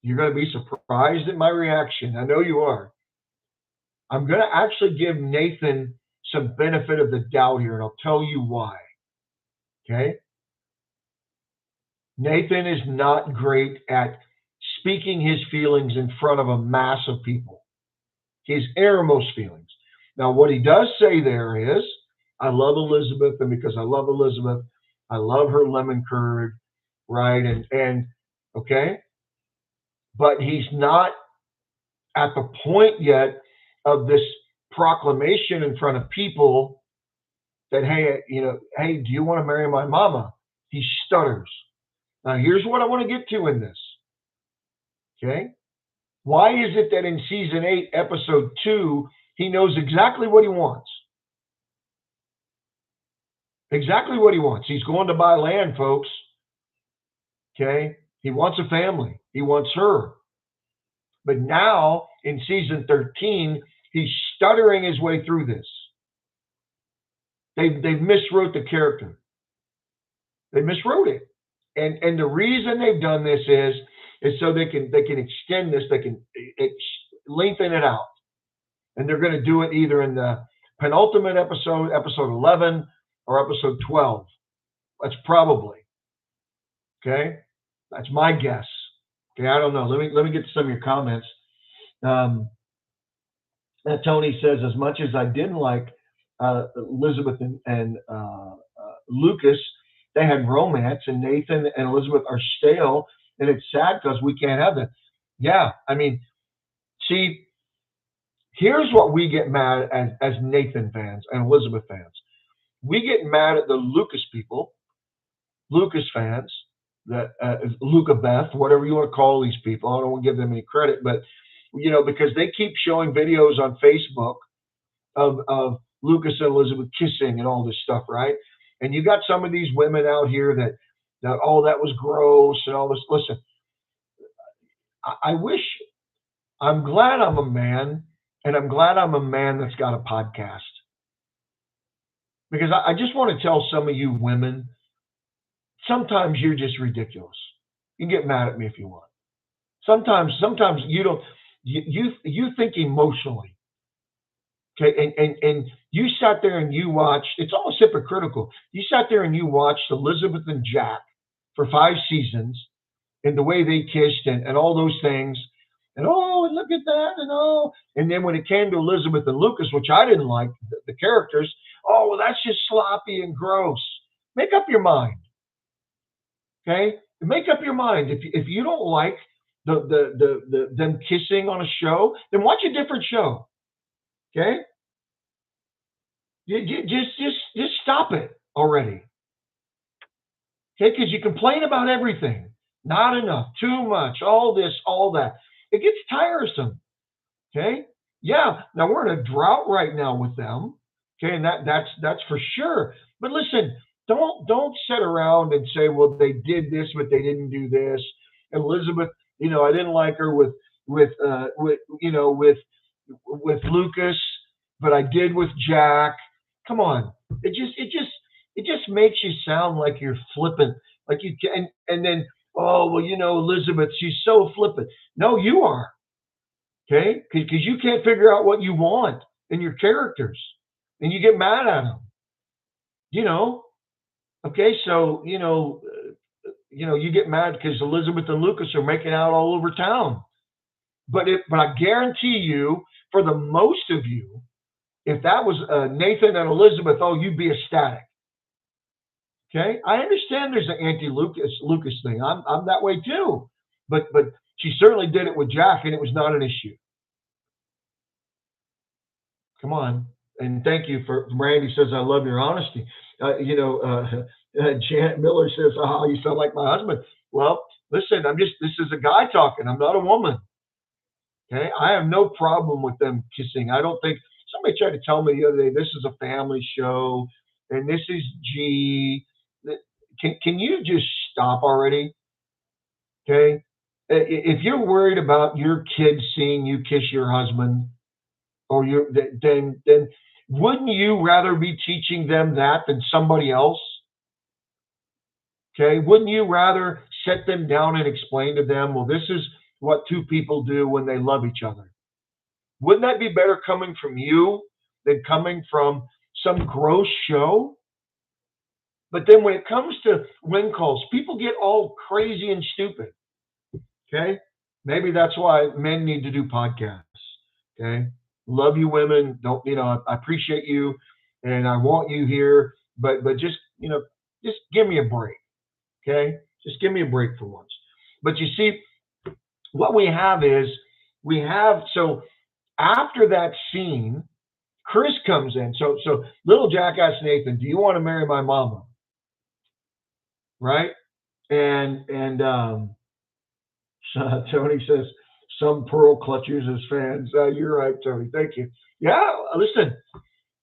You're gonna be surprised at my reaction. I know you are. I'm gonna actually give Nathan some benefit of the doubt here, and I'll tell you why. Okay? Nathan is not great at speaking his feelings in front of a mass of people. His innermost feelings. Now, what he does say there is, I love Elizabeth, and because I love Elizabeth, I love her lemon curd, right? And okay, but he's not at the point yet of this proclamation in front of people that, hey, hey, do you want to marry my mama? He stutters. Now, here's what I want to get to in this. Okay? Why is it that in season 8, episode 2, he knows exactly what he wants? Exactly what he wants. He's going to buy land, folks. Okay? He wants a family. He wants her. But now, in season 13, he's stuttering his way through this. They've miswrote the character. They miswrote it. And the reason they've done this is so they can extend this, they can lengthen it out. And they're going to do it either in the penultimate episode, episode 11, or episode 12. That's probably. Okay, that's my guess. Okay, I don't know. Let me get to some of your comments. Um, Tony says, as much as I didn't like Elizabeth and Lucas, they had romance, and Nathan and Elizabeth are stale, and it's sad because we can't have that. Yeah, I mean, see, here's what we get mad at as Nathan fans and Elizabeth fans. We get mad at the Lucas people, Lucas fans, that Luca Beth, whatever you want to call these people. I don't want to give them any credit, but because they keep showing videos on Facebook of Lucas and Elizabeth kissing and all this stuff, right? And you got some of these women out here that oh, that was gross and all this. Listen, I wish, I'm glad I'm a man, and I'm glad I'm a man that's got a podcast, because I just want to tell some of you women, sometimes you're just ridiculous. You can get mad at me if you want. Sometimes you don't. You think emotionally. Okay, and you sat there and you watched. It's almost hypocritical. You sat there and you watched Elizabeth and Jack for 5 seasons, and the way they kissed and all those things, and oh, and look at that, and oh, and then when it came to Elizabeth and Lucas, which I didn't like the characters, oh, well, that's just sloppy and gross. Make up your mind, okay? Make up your mind. If you don't like them kissing on a show, then watch a different show, okay? Just stop it already. Okay, because you complain about everything. Not enough, too much, all this, all that. It gets tiresome. Okay. Yeah. Now we're in a drought right now with them. Okay, and that's for sure. But listen, don't sit around and say, well, they did this, but they didn't do this. Elizabeth, I didn't like her with Lucas, but I did with Jack. Come on, it just makes you sound like you're flippant, like you can, and then oh well, Elizabeth, she's so flippant. No, you are, okay, because you can't figure out what you want in your characters, and you get mad at them. You know, okay, so you get mad because Elizabeth and Lucas are making out all over town. But I guarantee you, for the most of you, if that was Nathan and Elizabeth, oh, you'd be ecstatic. Okay, I understand there's an anti Lucas thing. I'm that way too, but she certainly did it with Jack, and it was not an issue. Come on, and thank you for Randy says I love your honesty. Janet Miller says, "Oh, you sound like my husband." Well, listen, this is a guy talking. I'm not a woman. Okay, I have no problem with them kissing. I don't think somebody tried to tell me the other day this is a family show and this is G. Can you just stop already? Okay, if you're worried about your kids seeing you kiss your husband, or then wouldn't you rather be teaching them that than somebody else? Okay, wouldn't you rather set them down and explain to them, well, this is what two people do when they love each other? Wouldn't that be better coming from you than coming from some gross show? But then when it comes to win calls, people get all crazy and stupid. Okay, maybe that's why men need to do podcasts. Okay, love you, women. Don't I appreciate you, and I want you here, but just give me a break. Okay, just give me a break for once. But you see, what we have is so after that scene, Chris comes in. So little Jack asks Nathan, "Do you want to marry my mama?" Right? And Tony says some pearl clutchers as fans. You're right, Tony. Thank you. Yeah, listen.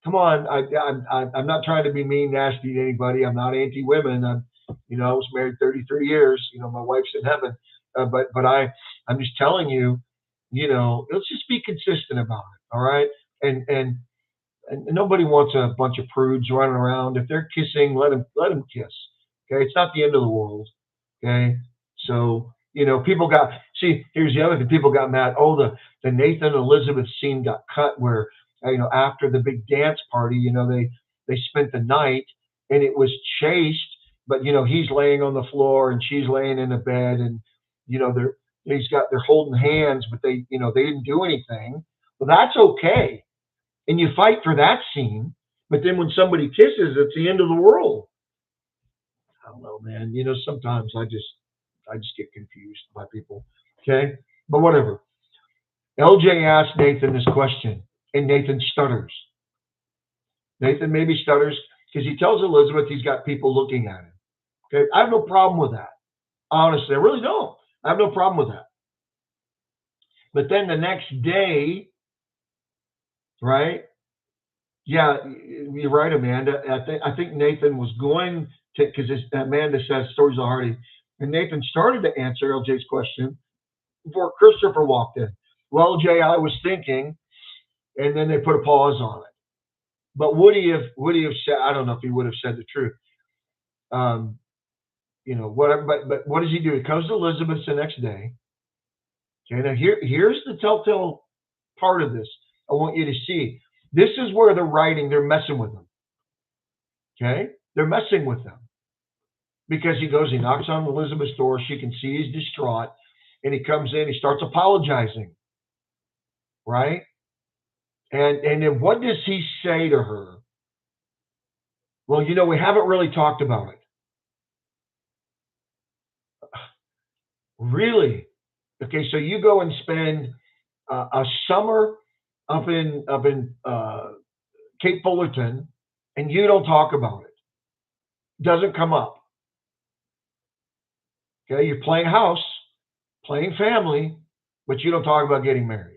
Come on. I'm not trying to be mean, nasty to anybody. I'm not anti-women. I was married 33 years. My wife's in heaven. But I'm just telling you, let's just be consistent about it. All right. And nobody wants a bunch of prudes running around. If they're kissing, let them kiss. Okay, it's not the end of the world. Okay, so people got here's the other thing. People got mad. Oh, the Nathan and Elizabeth scene got cut where after the big dance party, they spent the night and it was chased but he's laying on the floor and she's laying in the bed, and they're holding hands, but they didn't do anything. Well, that's okay, and you fight for that scene. But then when somebody kisses, it's the end of the world. I don't know, man. Sometimes I just get confused by people. Okay, but whatever. LJ asked Nathan this question, and Nathan stutters. Nathan maybe stutters because he tells Elizabeth he's got people looking at him. Okay, I have no problem with that. Honestly, I really don't. I have no problem with that. But then the next day, right? Yeah, you're right, Amanda. I think Nathan was going to, because Amanda says stories already, and Nathan started to answer LJ's question before Christopher walked in. Well, Jay, I was thinking, and then they put a pause on it. But would he have said? I don't know if he would have said the truth. Um, whatever. But what does he do? He comes to Elizabeth the next day. Okay, now here's the telltale part of this. I want you to see. This is where they're messing with them. Okay, they're messing with them because he knocks on Elizabeth's door. She can see he's distraught, and he comes in. He starts apologizing, right? And then what does he say to her? Well, we haven't really talked about it. Really? Okay, so you go and spend a summer up in Cape Fullerton, and you don't talk about it. Doesn't come up. Okay, you're playing house, playing family, but you don't talk about getting married.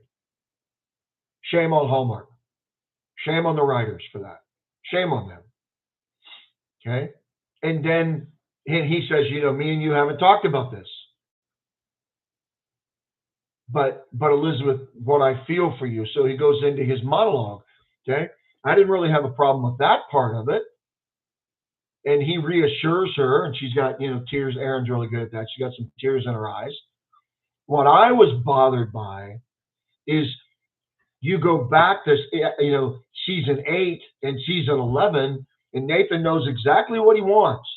Shame on Hallmark. Shame on the writers for that. Shame on them. Okay, and then he says, me and you haven't talked about this. But Elizabeth, what I feel for you. So he goes into his monologue. Okay, I didn't really have a problem with that part of it. And he reassures her, and she's got tears. Erin's really good at that. She got some tears in her eyes. What I was bothered by is you go back to season 8 and season 11, and Nathan knows exactly what he wants.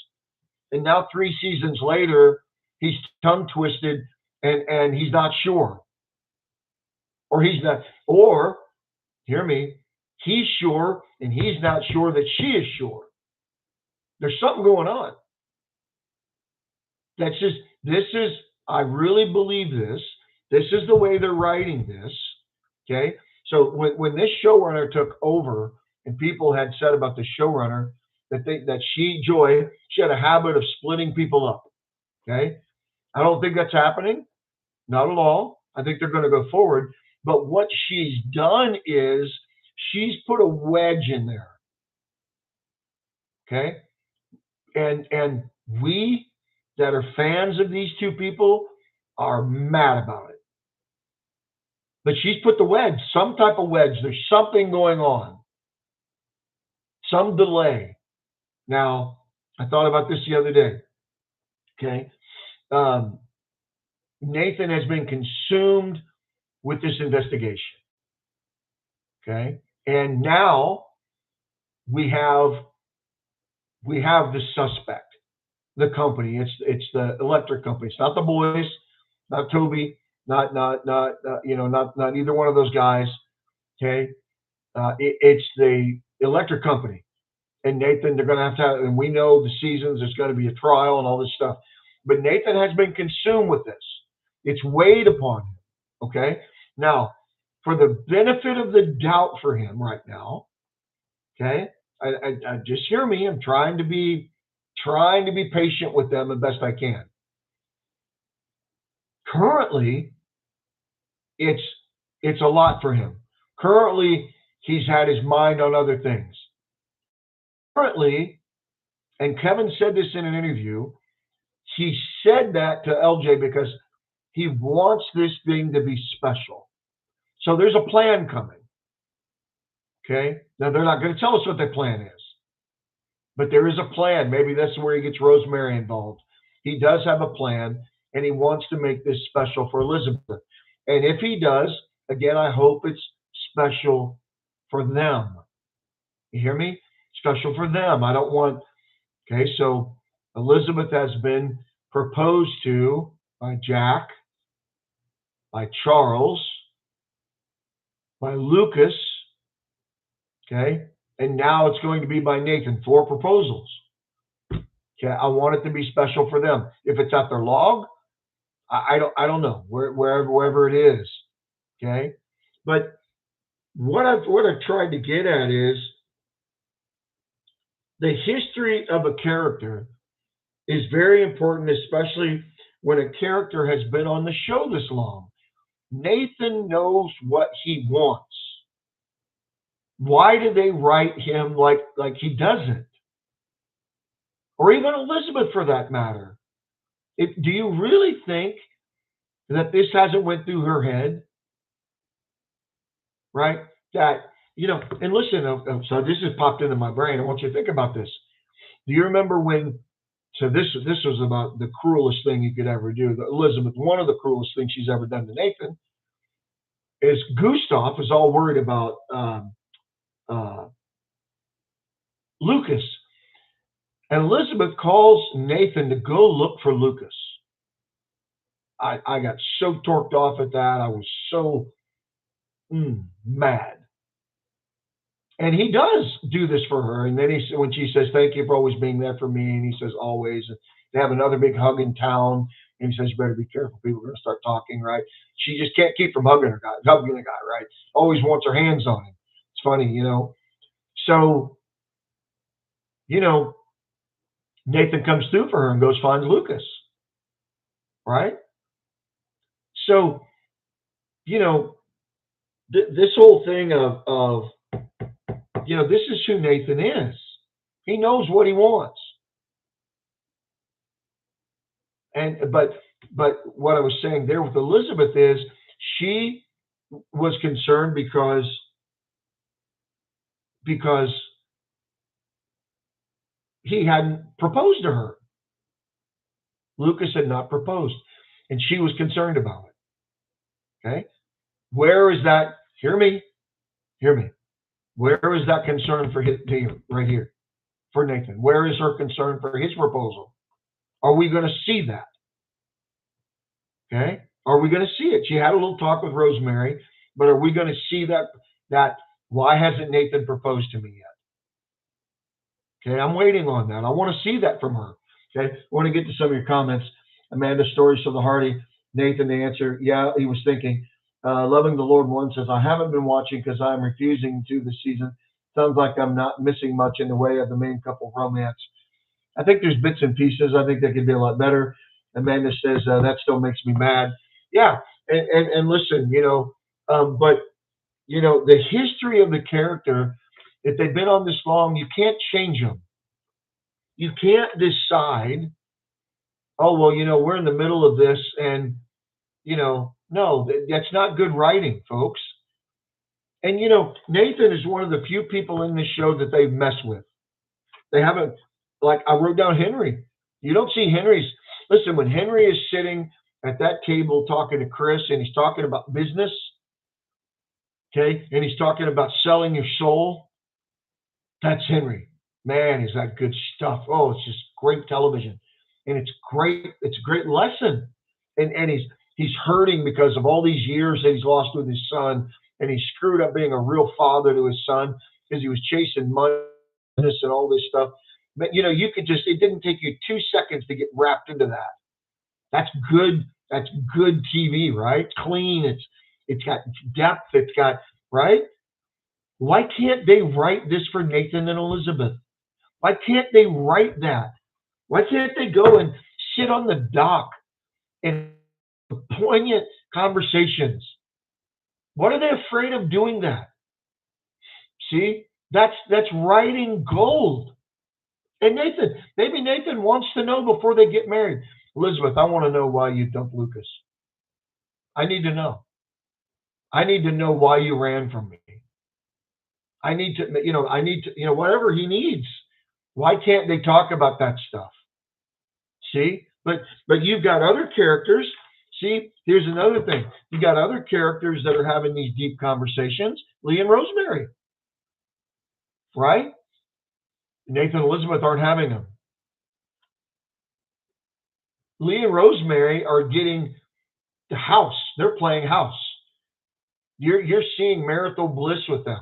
And now 3 seasons later, he's tongue twisted and he's not sure. Or hear me, he's sure and he's not sure that she is sure. There's something going on. I really believe this. This is the way they're writing this. Okay. So when this showrunner took over, and people had said about the showrunner that she had a habit of splitting people up. Okay. I don't think that's happening. Not at all. I think they're going to go forward. But what she's done is she's put a wedge in there. Okay. And we that are fans of these two people are mad about it. But she's put the wedge, some type of wedge. There's something going on, some delay. Now, I thought about this the other day. Okay. Nathan has been consumed with this investigation. Okay. And now we have the suspect, the company. It's the electric company. It's not the boys, not Toby, not either one of those guys. Okay. It's the electric company. And Nathan, they're going to have, and we know the seasons, there's going to be a trial and all this stuff. But Nathan has been consumed with this. It's weighed upon him. Okay. Now, for the benefit of the doubt for him right now, okay, I just hear me. I'm trying to be patient with them the best I can. Currently, it's a lot for him. Currently, he's had his mind on other things. Currently, and Kevin said this in an interview, he said that to LJ because he wants this thing to be special. So there's a plan coming. Okay. Now they're not going to tell us what that plan is, but there is a plan. Maybe that's where he gets Rosemary involved. He does have a plan, and he wants to make this special for Elizabeth. And if he does, again, I hope it's special for them. You hear me? Special for them. I don't want. Okay. So Elizabeth has been proposed to by Jack, by Charles, by Lucas, okay? And now it's going to be by Nathan. 4 proposals. Okay, I want it to be special for them. If it's at their log, I don't know wherever it is. Okay, but what I've tried to get at is the history of a character is very important, especially when a character has been on the show this long. Nathan knows what he wants. Why do they write him like he doesn't? Or even Elizabeth for that matter. Do you really think that this hasn't went through her head? Right? That, and listen, so this has popped into my brain. I want you to think about this. Do you remember when, so this was about the cruelest thing you could ever do. Elizabeth, one of the cruelest things she's ever done to Nathan is Gustav is all worried about uh, Lucas. And Elizabeth calls Nathan to go look for Lucas. I got so torqued off at that. I was so mad. And he does do this for her. And then when she says, "Thank you for always being there for me," and he says, "Always." And they have another big hug in town. And he says, "You better be careful. People are going to start talking," right? She just can't keep from hugging the guy, right? Always wants her hands on him. It's funny, So, Nathan comes through for her and goes finds Lucas, right? So, this whole thing of this is who Nathan is. He knows what he wants. But what I was saying there with Elizabeth is she was concerned because he hadn't proposed to her. Lucas had not proposed, and she was concerned about it. Okay, where is that? Hear me. Where is that concern for his right here for Nathan? Where is her concern for his proposal? Are we going to see that? Okay, are we going to see it? She had a little talk with Rosemary, but are we going to see that? Why hasn't Nathan proposed to me yet? Okay, I'm waiting on that. I want to see that from her. Okay, I want to get to some of your comments. Amanda, stories of the Hardy. Nathan, the answer, yeah, he was thinking. Loving the Lord one says, I haven't been watching because I'm refusing to this season. Sounds like I'm not missing much in the way of the main couple romance. I think there's bits and pieces. I think they could be a lot better. Amanda says, that still makes me mad. Yeah, and listen, but, the history of the character, if they've been on this long, you can't change them. You can't decide, oh, well, we're in the middle of this and, no, that's not good writing, folks. And, Nathan is one of the few people in this show that they've messed with. They haven't, like I wrote down Henry. You don't see listen, when Henry is sitting at that table talking to Chris and he's talking about business, okay, and he's talking about selling your soul, that's Henry. Man, is that good stuff. Oh, it's just great television. And it's a great lesson. And he's hurting because of all these years that he's lost with his son, and he screwed up being a real father to his son because he was chasing money and all this stuff. But you could it didn't take you 2 seconds to get wrapped into that. That's good TV, right? Clean. It's got depth. It's got, right? Why can't they write this for Nathan and Elizabeth? Why can't they write that? Why can't they go and sit on the dock and poignant conversations? What are they afraid of doing that? See, that's writing gold. And maybe Nathan wants to know before they get married. Elizabeth, I want to know why you dumped Lucas. I need to know. I need to know why you ran from me. I need to, whatever he needs. Why can't they talk about that stuff? See, but you've got other characters. See, here's another thing. You got other characters that are having these deep conversations. Lee and Rosemary, right? Nathan and Elizabeth aren't having them. Lee and Rosemary are getting the house. They're playing house. You're seeing marital bliss with them.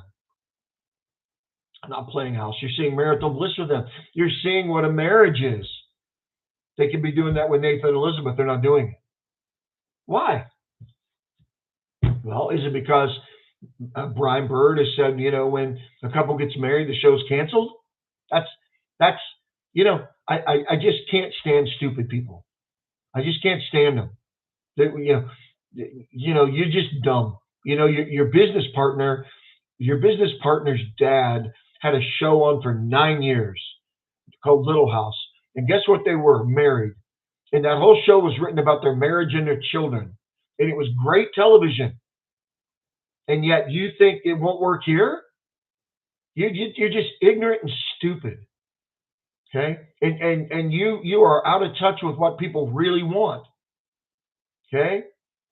Not playing house. You're seeing marital bliss with them. You're seeing what a marriage is. They could be doing that with Nathan and Elizabeth. They're not doing it. Why? Well, is it because Brian Bird has said, when a couple gets married, the show's canceled? That's I just can't stand stupid people. I just can't stand them. You're just dumb. Your business partner's dad had a show on for 9 years called Little House. And guess what? They were married. And that whole show was written about their marriage and their children. And it was great television. And yet you think it won't work here? You're just ignorant and stupid. Okay? And you are out of touch with what people really want. Okay?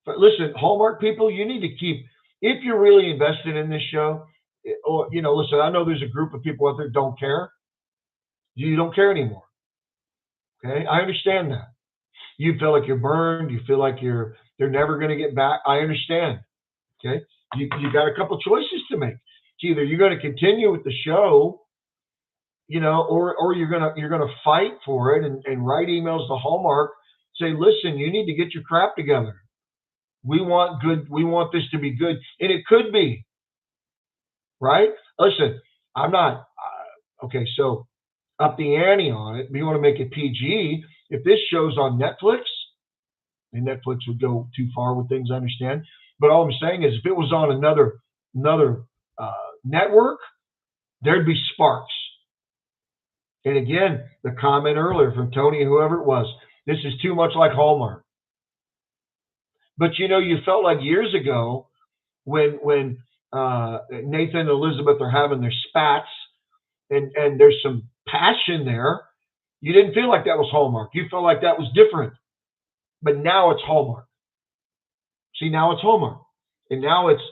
But listen, Hallmark people, you need to keep, if you're really invested in this show, or, listen, I know there's a group of people out there that don't care. You don't care anymore. Okay? I understand that. You feel like you're burned. You feel like they're never going to get back. I understand. Okay? You got a couple choices to make. It's either you're going to continue with the show, or you're gonna fight for it and write emails to Hallmark, say, listen, you need to get your crap together. We want this to be good. And it could be. Right? Listen, I'm not okay, so up the ante on it. We want to make it PG. If this show's on Netflix, and Netflix would go too far with things, I understand. But all I'm saying is if it was on another network, there'd be sparks. And again, the comment earlier from Tony, whoever it was, this is too much like Hallmark. But you felt like years ago when Nathan and Elizabeth are having their spats and there's some passion there, you didn't feel like that was Hallmark. You felt like that was different. But now it's Hallmark. See, now it's Hallmark. And now it's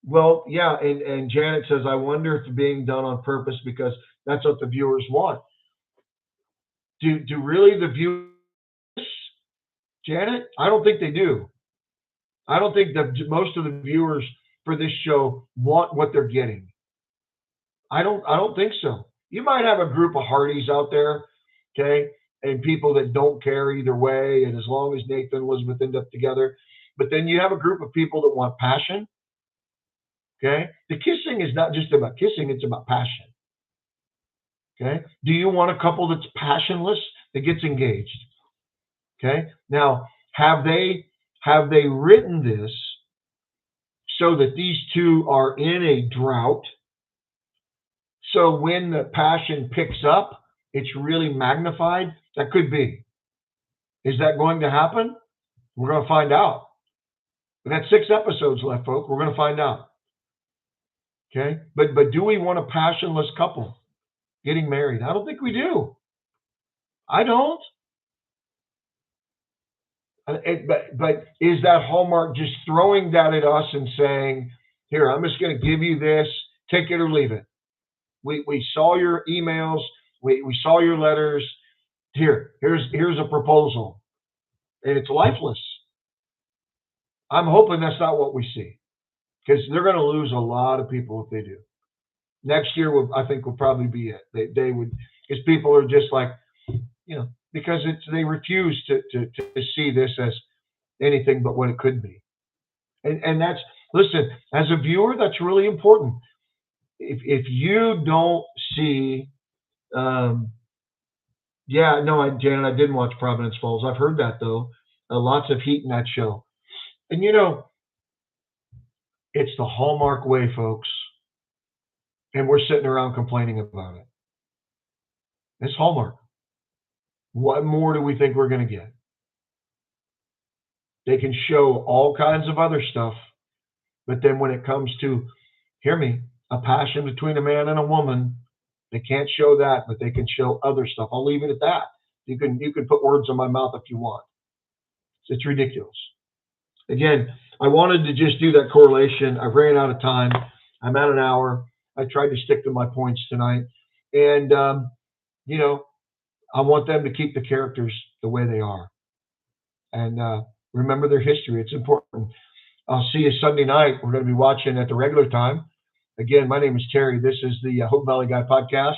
well, yeah, and Janet says, I wonder if it's being done on purpose because that's what the viewers want. Do really the viewers, Janet? I don't think they do. I don't think that most of the viewers for this show want what they're getting. I don't think so. You might have a group of hardies out there, okay, and people that don't care either way, and as long as Nathan and Elizabeth end up together. But then you have a group of people that want passion. Okay? The kissing is not just about kissing, it's about passion. Okay? Do you want a couple that's passionless that gets engaged? Okay? Now, have they written this so that these two are in a drought? So when the passion picks up, it's really magnified? That could be. Is that going to happen? We're going to find out. We've got 6 episodes left, folks. We're going to find out. Okay? But do we want a passionless couple getting married? I don't think we do. I don't. But is that Hallmark just throwing that at us and saying, here, I'm just going to give you this, take it or leave it. We saw your emails, we saw your letters. Here's a proposal. And it's lifeless. I'm hoping that's not what we see. Because they're going to lose a lot of people if they do. Next year, I think, will probably be it. They would, because people are just like, because they refuse to see this as anything but what it could be. And that's, listen, as a viewer, that's really important. If you don't see, Janet, I didn't watch Providence Falls. I've heard that though. Lots of heat in that show. And it's the Hallmark way, folks. And we're sitting around complaining about it. It's Hallmark. What more do we think we're going to get? They can show all kinds of other stuff, but then when it comes to, hear me, a passion between a man and a woman, they can't show that, but they can show other stuff. I'll leave it at that. You can put words in my mouth if you want. It's ridiculous. Again, I wanted to just do that correlation. I ran out of time. I'm at an hour. I tried to stick to my points tonight. And, I want them to keep the characters the way they are and remember their history. It's important. I'll see you Sunday night. We're going to be watching at the regular time. Again, my name is Terry. This is the Hope Valley Guy podcast.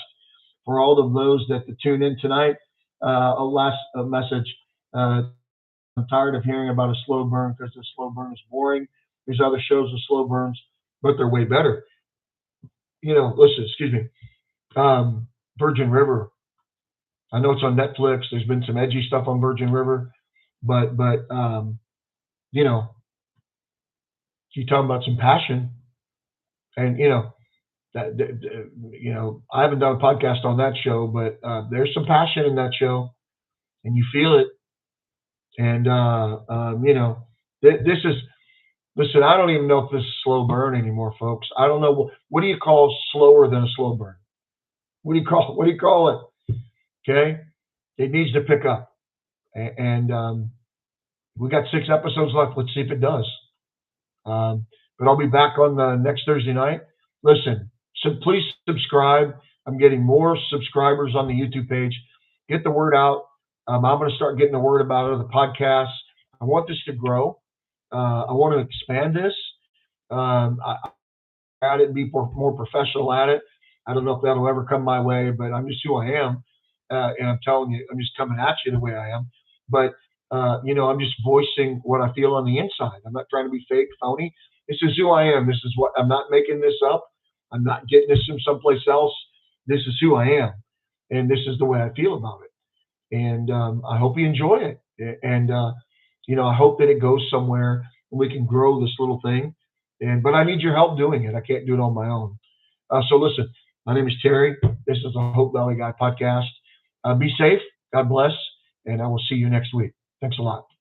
For all of those that tune in tonight, a last message. I'm tired of hearing about a slow burn because the slow burn is boring. There's other shows with slow burns, but they're way better. Listen, excuse me. Virgin River. I know it's on Netflix. There's been some edgy stuff on Virgin River, but you know, you talking about some passion, and I haven't done a podcast on that show, but there's some passion in that show, and you feel it. And this is listen. I don't even know if this is slow burn anymore, folks. I don't know what do you call slower than a slow burn. What do you call it? Okay, it needs to pick up, and we got 6 episodes left. Let's see if it does. But I'll be back on the next Thursday night. Listen, so please subscribe. I'm getting more subscribers on the YouTube page. Get the word out. I'm going to start getting the word about it on the podcast. I want this to grow. I want to expand this. I at it, be more professional at it. I don't know if that'll ever come my way, but I'm just who I am. And I'm telling you, I'm just coming at you the way I am. But, I'm just voicing what I feel on the inside. I'm not trying to be fake, phony. This is who I am. This is what I'm not making this up. I'm not getting this from someplace else. This is who I am. And this is the way I feel about it. And I hope you enjoy it. And, I hope that it goes somewhere and we can grow this little thing. But I need your help doing it. I can't do it on my own. So listen, my name is Terry. This is the Hope Valley Guy podcast. Be safe. God bless. And I will see you next week. Thanks a lot.